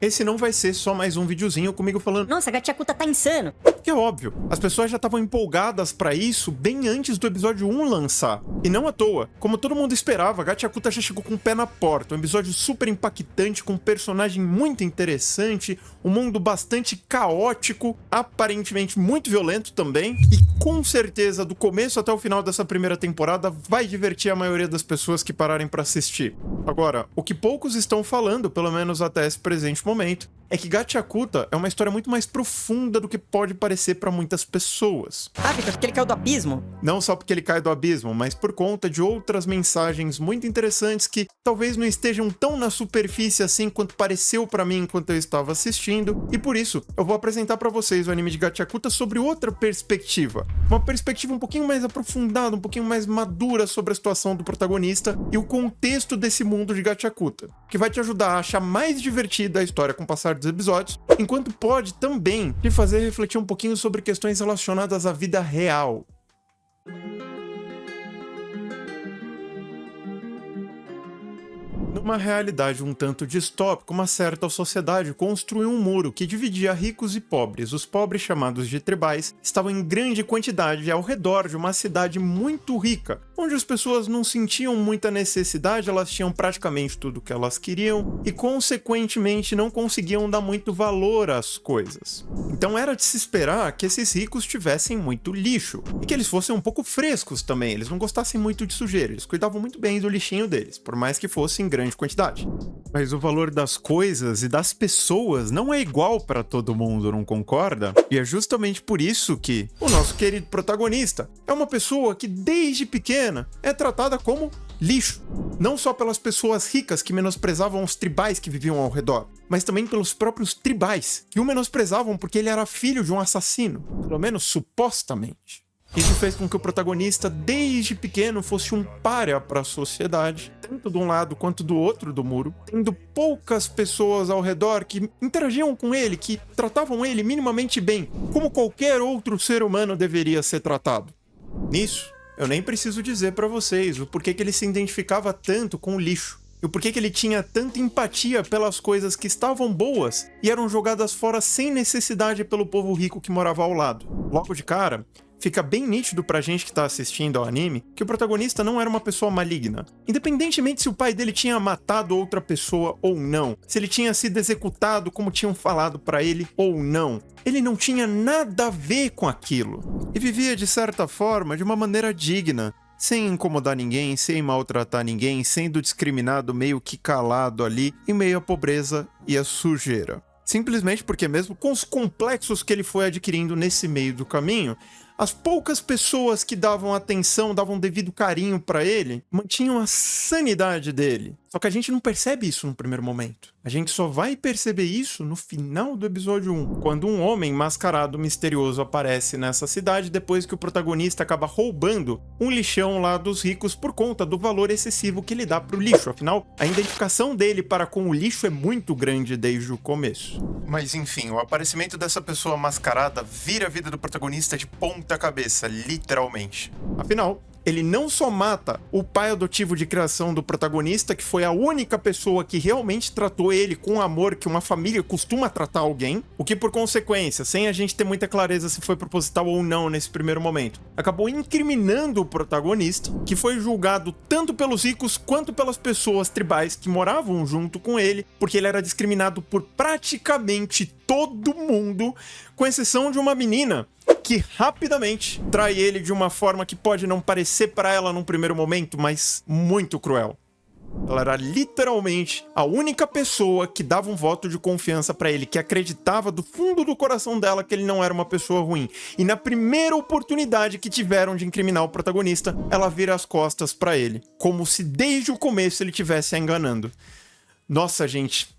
Esse não vai ser só mais um videozinho comigo falando, Nossa, Gachakuta tá insano. que é óbvio, as pessoas já estavam empolgadas pra isso bem antes do episódio 1 lançar. E não à toa, como todo mundo esperava, Gachakuta já chegou com o pé na porta, um episódio super impactante, com um personagem muito interessante, um mundo bastante caótico, aparentemente muito violento também, e com certeza do começo até o final dessa primeira temporada vai divertir a maioria das pessoas que pararem pra assistir. Agora, o que poucos estão falando, pelo menos até esse presente momento, é que Gachakuta é uma história muito mais profunda do que pode parecer pra muitas pessoas. Ah, Victor, porque ele caiu do abismo? Não só porque ele cai do abismo, mas por conta de outras mensagens muito interessantes que talvez não estejam tão na superfície assim quanto pareceu pra mim enquanto eu estava assistindo, e por isso eu vou apresentar pra vocês o anime de Gachakuta sobre outra perspectiva. Uma perspectiva um pouquinho mais aprofundada, um pouquinho mais madura sobre a situação do protagonista e o contexto desse mundo de Gachakuta, que vai te ajudar a achar mais divertida a história com o passar dos episódios, enquanto pode também te fazer refletir um pouquinho sobre questões relacionadas à vida real. Numa realidade um tanto distópica, uma certa sociedade construiu um muro que dividia ricos e pobres. Os pobres, chamados de tribais, estavam em grande quantidade ao redor de uma cidade muito rica, onde as pessoas não sentiam muita necessidade, elas tinham praticamente tudo o que elas queriam e, consequentemente, não conseguiam dar muito valor às coisas. Então era de se esperar que esses ricos tivessem muito lixo e que eles fossem um pouco frescos também, eles não gostassem muito de sujeira, eles cuidavam muito bem do lixinho deles, por mais que fosse em grande quantidade. Mas o valor das coisas e das pessoas não é igual para todo mundo, não concorda? E é justamente por isso que o nosso querido protagonista é uma pessoa que desde pequena é tratada como lixo. Não só pelas pessoas ricas que menosprezavam os tribais que viviam ao redor, mas também pelos próprios tribais, que o menosprezavam porque ele era filho de um assassino, pelo menos supostamente. Isso fez com que o protagonista, desde pequeno, fosse um pária para a sociedade, tanto de um lado quanto do outro do muro, tendo poucas pessoas ao redor que interagiam com ele, que tratavam ele minimamente bem, como qualquer outro ser humano deveria ser tratado. Nisso, eu nem preciso dizer para vocês o porquê que ele se identificava tanto com o lixo, e o porquê que ele tinha tanta empatia pelas coisas que estavam boas e eram jogadas fora sem necessidade pelo povo rico que morava ao lado. Logo de cara, fica bem nítido pra gente que tá assistindo ao anime que o protagonista não era uma pessoa maligna. Independentemente se o pai dele tinha matado outra pessoa ou não, se ele tinha sido executado como tinham falado pra ele ou não, ele não tinha nada a ver com aquilo. E vivia de certa forma de uma maneira digna, sem incomodar ninguém, sem maltratar ninguém, sendo discriminado meio que calado ali, em meio à pobreza e à sujeira. Simplesmente porque mesmo com os complexos que ele foi adquirindo nesse meio do caminho, as poucas pessoas que davam atenção, davam devido carinho pra ele, mantinham a sanidade dele. Só que a gente não percebe isso no primeiro momento. A gente só vai perceber isso no final do episódio 1, quando um homem mascarado misterioso aparece nessa cidade depois que o protagonista acaba roubando um lixão lá dos ricos por conta do valor excessivo que ele dá pro lixo. Afinal, a identificação dele para com o lixo é muito grande desde o começo. Mas enfim, o aparecimento dessa pessoa mascarada vira a vida do protagonista de ponta cabeça, literalmente. Afinal, ele não só mata o pai adotivo de criação do protagonista, que foi a única pessoa que realmente tratou ele com o amor que uma família costuma tratar alguém, o que por consequência, sem a gente ter muita clareza se foi proposital ou não nesse primeiro momento, acabou incriminando o protagonista, que foi julgado tanto pelos ricos quanto pelas pessoas tribais que moravam junto com ele, porque ele era discriminado por praticamente todo mundo, com exceção de uma menina que rapidamente trai ele de uma forma que pode não parecer pra ela num primeiro momento, mas muito cruel. Ela era literalmente a única pessoa que dava um voto de confiança pra ele, que acreditava do fundo do coração dela que ele não era uma pessoa ruim. E na primeira oportunidade que tiveram de incriminar o protagonista, ela vira as costas pra ele, como se desde o começo ele estivesse a enganando. Nossa, gente.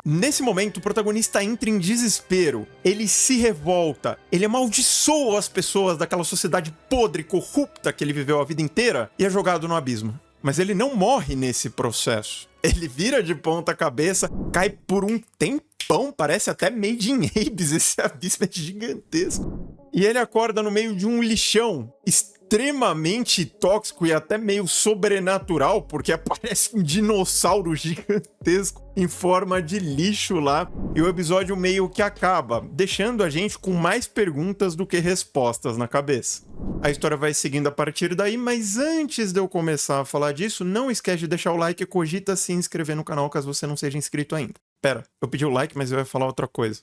Nesse momento, o protagonista entra em desespero, ele se revolta, ele amaldiçoa as pessoas daquela sociedade podre, corrupta que ele viveu a vida inteira e é jogado no abismo. Mas ele não morre nesse processo. Ele vira de ponta cabeça, cai por um tempão, parece até Made in Abyss, esse abismo é gigantesco. E ele acorda no meio de um lixão extremamente extremamente tóxico e até meio sobrenatural, porque aparece um dinossauro gigantesco em forma de lixo lá, e o episódio meio que acaba, deixando a gente com mais perguntas do que respostas na cabeça. A história vai seguindo a partir daí, mas antes de eu começar a falar disso, não esquece de deixar o like e cogita se inscrever no canal caso você não seja inscrito ainda. Pera, eu pedi o like, mas eu ia falar outra coisa.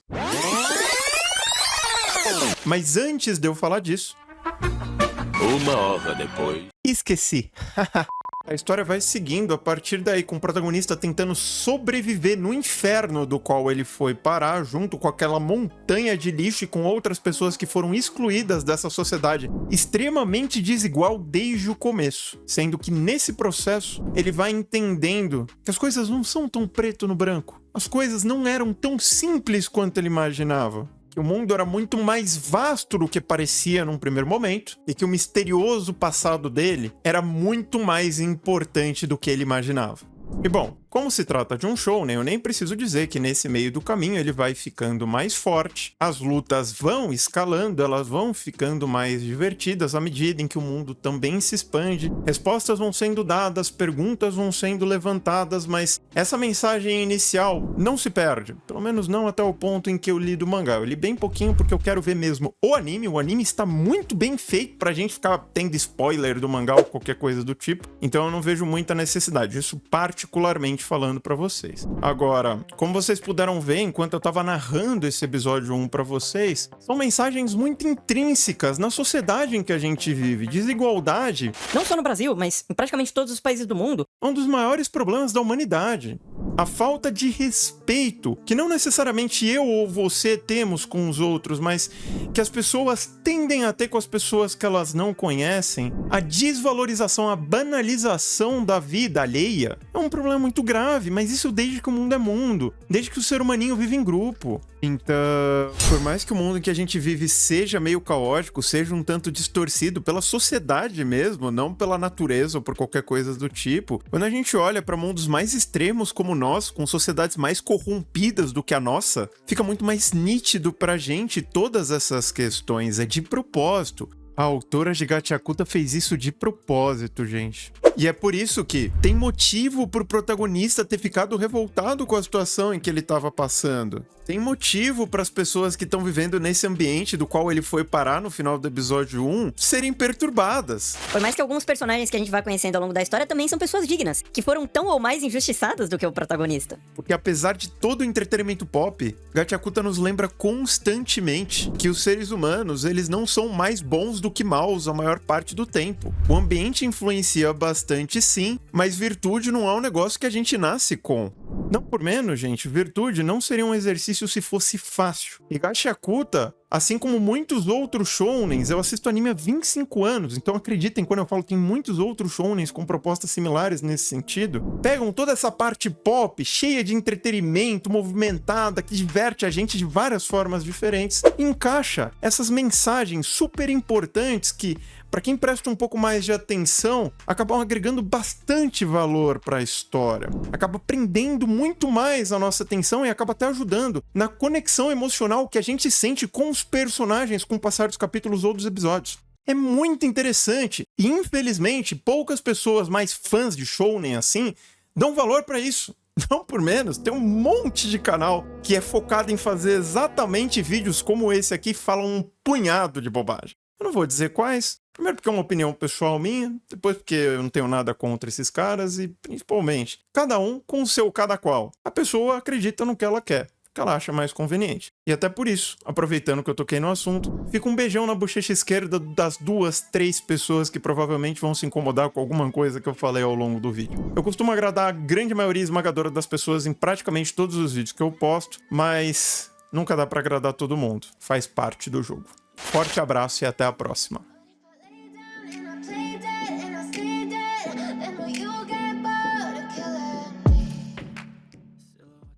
Mas antes de eu falar disso... 1 hora depois... Esqueci. A história vai seguindo a partir daí, com o protagonista tentando sobreviver no inferno do qual ele foi parar, junto com aquela montanha de lixo e com outras pessoas que foram excluídas dessa sociedade extremamente desigual desde o começo. Sendo que nesse processo, ele vai entendendo que as coisas não são tão preto no branco. As coisas não eram tão simples quanto ele imaginava. Que o mundo era muito mais vasto do que parecia num primeiro momento, e que o misterioso passado dele era muito mais importante do que ele imaginava. E bom, como se trata de um shounen, eu nem preciso dizer que nesse meio do caminho ele vai ficando mais forte, as lutas vão escalando, elas vão ficando mais divertidas à medida em que o mundo também se expande, respostas vão sendo dadas, perguntas vão sendo levantadas, mas essa mensagem inicial não se perde, pelo menos não até o ponto em que eu li do mangá. Eu li bem pouquinho porque eu quero ver mesmo o anime está muito bem feito pra gente ficar tendo spoiler do mangá ou qualquer coisa do tipo, então eu não vejo muita necessidade, isso particularmente falando pra vocês. Agora, como vocês puderam ver enquanto eu tava narrando esse episódio 1 pra vocês, são mensagens muito intrínsecas na sociedade em que a gente vive. Desigualdade, Não só no Brasil, mas em praticamente todos os países do mundo. é um dos maiores problemas da humanidade. A falta de respeito, que não necessariamente eu ou você temos com os outros, mas que as pessoas tendem a ter com as pessoas que elas não conhecem. A desvalorização, a banalização da vida alheia é um problema muito grave, mas isso desde que o mundo é mundo, desde que o ser humaninho vive em grupo. Então, por mais que o mundo em que a gente vive seja meio caótico, seja um tanto distorcido pela sociedade mesmo, não pela natureza ou por qualquer coisa do tipo, quando a gente olha para mundos mais extremos como nós, com sociedades mais corrompidas do que a nossa, fica muito mais nítido pra gente todas essas questões. É de propósito. A autora de Gachakuta fez isso de propósito, gente. E é por isso que tem motivo pro protagonista ter ficado revoltado com a situação em que ele estava passando. Tem motivo para as pessoas que estão vivendo nesse ambiente do qual ele foi parar no final do episódio 1 serem perturbadas. Por mais que alguns personagens que a gente vai conhecendo ao longo da história também são pessoas dignas, que foram tão ou mais injustiçadas do que o protagonista. Porque apesar de todo o entretenimento pop, Gachakuta nos lembra constantemente que os seres humanos, eles não são mais bons do que maus a maior parte do tempo. O ambiente influencia bastante sim, mas virtude não é um negócio que a gente nasce com. Não por menos, gente, virtude não seria um exercício se fosse fácil. E Gachakuta, assim como muitos outros shounens, eu assisto anime há 25 anos, então acreditem quando eu falo que tem muitos outros shounens com propostas similares nesse sentido, pegam toda essa parte pop, cheia de entretenimento, movimentada, que diverte a gente de várias formas diferentes, e encaixa essas mensagens super importantes que, para quem presta um pouco mais de atenção, acabam agregando bastante valor para a história. Acaba prendendo muito mais a nossa atenção e acaba até ajudando na conexão emocional que a gente sente com os personagens com o passar dos capítulos ou dos episódios. É muito interessante e, infelizmente, poucas pessoas mais fãs de shounen assim dão valor para isso. Não por menos, tem um monte de canal que é focado em fazer exatamente vídeos como esse aqui, falam um punhado de bobagem. Eu não vou dizer quais. Primeiro porque é uma opinião pessoal minha, depois porque eu não tenho nada contra esses caras e, principalmente, cada um com o seu cada qual. A pessoa acredita no que ela quer, que ela acha mais conveniente. E até por isso, aproveitando que eu toquei no assunto, fica um beijão na bochecha esquerda das 2, 3 pessoas que provavelmente vão se incomodar com alguma coisa que eu falei ao longo do vídeo. Eu costumo agradar a grande maioria esmagadora das pessoas em praticamente todos os vídeos que eu posto, mas nunca dá pra agradar todo mundo. Faz parte do jogo. Forte abraço e até a próxima.